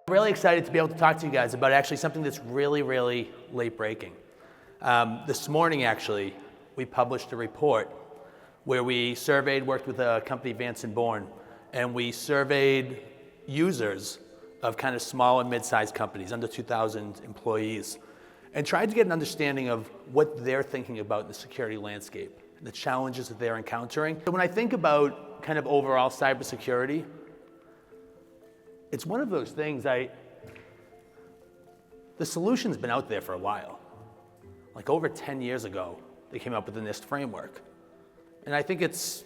I'm really excited to be able to talk to you guys about actually something that's really, really late breaking. This morning, actually, we published a report where we worked with a company, Vance & Bourne, and we surveyed users of kind of small and mid-sized companies, under 2,000 employees, and tried to get an understanding of what they're thinking about the security landscape, the challenges that they're encountering. So when I think about kind of overall cybersecurity, it's one of those things the solution's been out there for a while. Like over 10 years ago, they came up with the NIST framework. And I think it's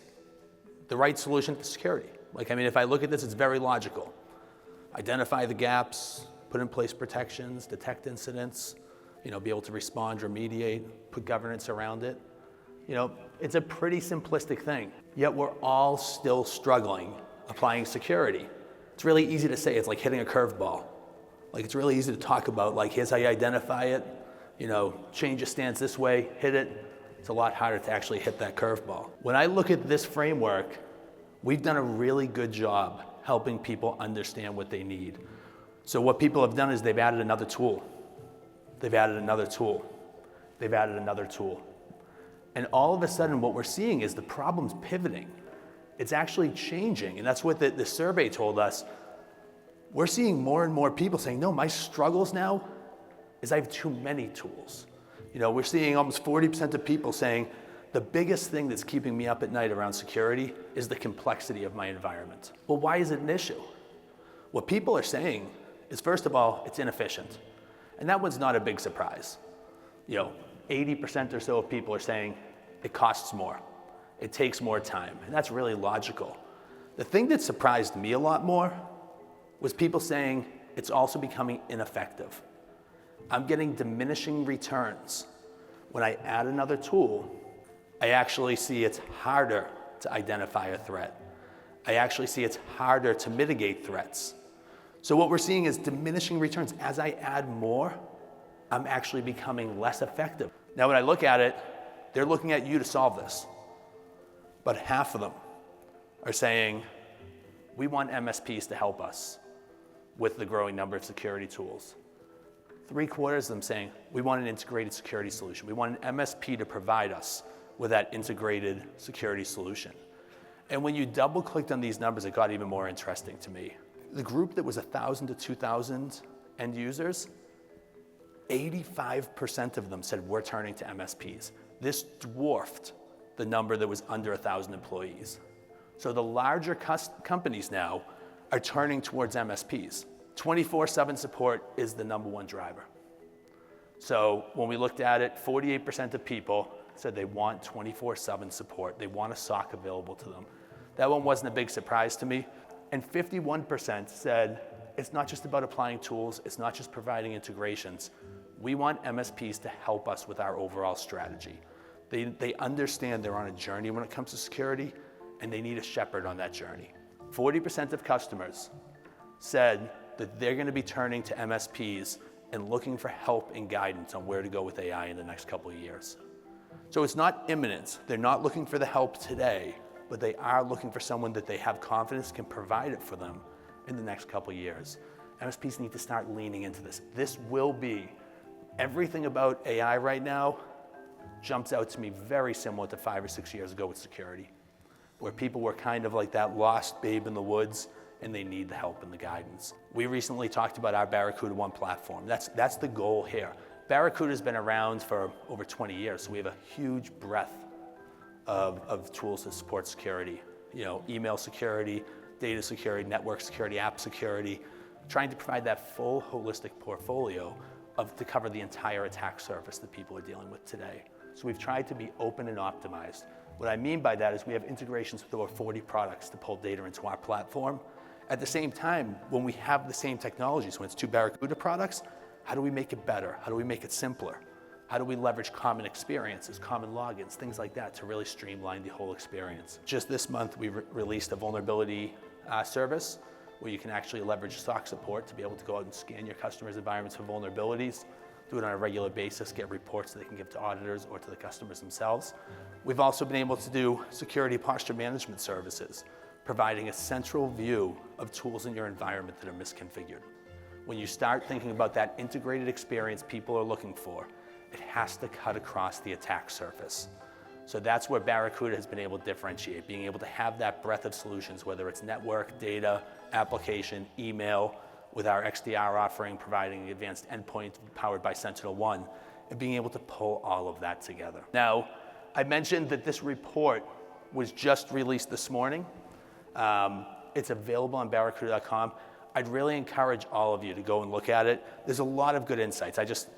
the right solution to security. If I look at this, it's very logical. Identify the gaps, put in place protections, detect incidents, be able to respond, remediate, put governance around it. It's a pretty simplistic thing. Yet we're all still struggling applying security. It's really easy to say, it's like hitting a curveball. It's really easy to talk about, here's how you identify it, change your stance this way, hit it. It's a lot harder to actually hit that curveball. When I look at this framework, we've done a really good job helping people understand what they need. So what people have done is they've added another tool. They've added another tool. They've added another tool. And all of a sudden, what we're seeing is the problem's pivoting. It's actually changing, and that's what the survey told us. We're seeing more and more people saying, no, my struggles now is I have too many tools. We're seeing almost 40% of people saying, the biggest thing that's keeping me up at night around security is the complexity of my environment. Well, why is it an issue? What people are saying is, first of all, it's inefficient. And that one's not a big surprise. 80% or so of people are saying it costs more. It takes more time, and that's really logical. The thing that surprised me a lot more was people saying it's also becoming ineffective. I'm getting diminishing returns. When I add another tool, I actually see it's harder to identify a threat. I actually see it's harder to mitigate threats. So what we're seeing is diminishing returns. As I add more, I'm actually becoming less effective. Now, when I look at it, they're looking at you to solve this. But half of them are saying, we want MSPs to help us with the growing number of security tools. 3/4 of them saying, we want an integrated security solution. We want an MSP to provide us with that integrated security solution. And when you double clicked on these numbers, it got even more interesting to me. The group that was 1,000 to 2,000 end users, 85% of them said we're turning to MSPs. This dwarfed the number that was under 1,000 employees. So the larger companies now are turning towards MSPs. 24/7 support is the number one driver. So when we looked at it, 48% of people said they want 24/7 support. They want a SOC available to them. That one wasn't a big surprise to me. And 51% said it's not just about applying tools, it's not just providing integrations. We want MSPs to help us with our overall strategy. They understand they're on a journey when it comes to security, and they need a shepherd on that journey. 40% of customers said that they're going to be turning to MSPs and looking for help and guidance on where to go with AI in the next couple of years. So it's not imminent. They're not looking for the help today, but they are looking for someone that they have confidence can provide it for them in the next couple of years. MSPs need to start leaning into this. This will be, everything about AI right now jumps out to me very similar to 5 or 6 years ago with security, where people were kind of like that lost babe in the woods and they need the help and the guidance. We recently talked about our Barracuda One platform. That's the goal here. Barracuda's been around for over 20 years, so we have a huge breadth of tools to support security. Email security, data security, network security, app security, trying to provide that full holistic portfolio to cover the entire attack surface that people are dealing with today. So we've tried to be open and optimized. What I mean by that is we have integrations with over 40 products to pull data into our platform. At the same time, when we have the same technologies, when it's 2 Barracuda products, how do we make it better? How do we make it simpler? How do we leverage common experiences, common logins, things like that to really streamline the whole experience? Just this month, we released a vulnerability service where you can actually leverage SOC support to be able to go out and scan your customers' environments for vulnerabilities, do it on a regular basis, get reports that they can give to auditors or to the customers themselves. We've also been able to do security posture management services, providing a central view of tools in your environment that are misconfigured. When you start thinking about that integrated experience people are looking for, it has to cut across the attack surface. So that's where Barracuda has been able to differentiate, being able to have that breadth of solutions, whether it's network, data, application, email, with our XDR offering, providing advanced endpoint powered by SentinelOne, and being able to pull all of that together. Now, I mentioned that this report was just released this morning. It's available on barracuda.com. I'd really encourage all of you to go and look at it. There's a lot of good insights. I just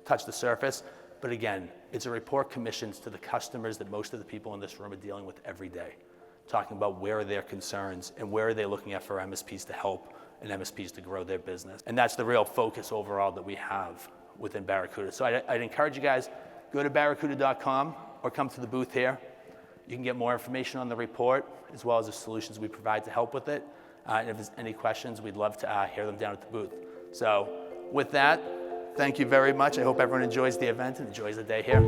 touched the surface, but again, it's a report commissioned to the customers that most of the people in this room are dealing with every day, talking about where are their concerns and where are they looking at for MSPs to help and MSPs to grow their business. And that's the real focus overall that we have within Barracuda. So I'd encourage you guys, go to barracuda.com or come to the booth here. You can get more information on the report as well as the solutions we provide to help with it. And if there's any questions, we'd love to hear them down at the booth. So with that, thank you very much. I hope everyone enjoys the event and enjoys the day here.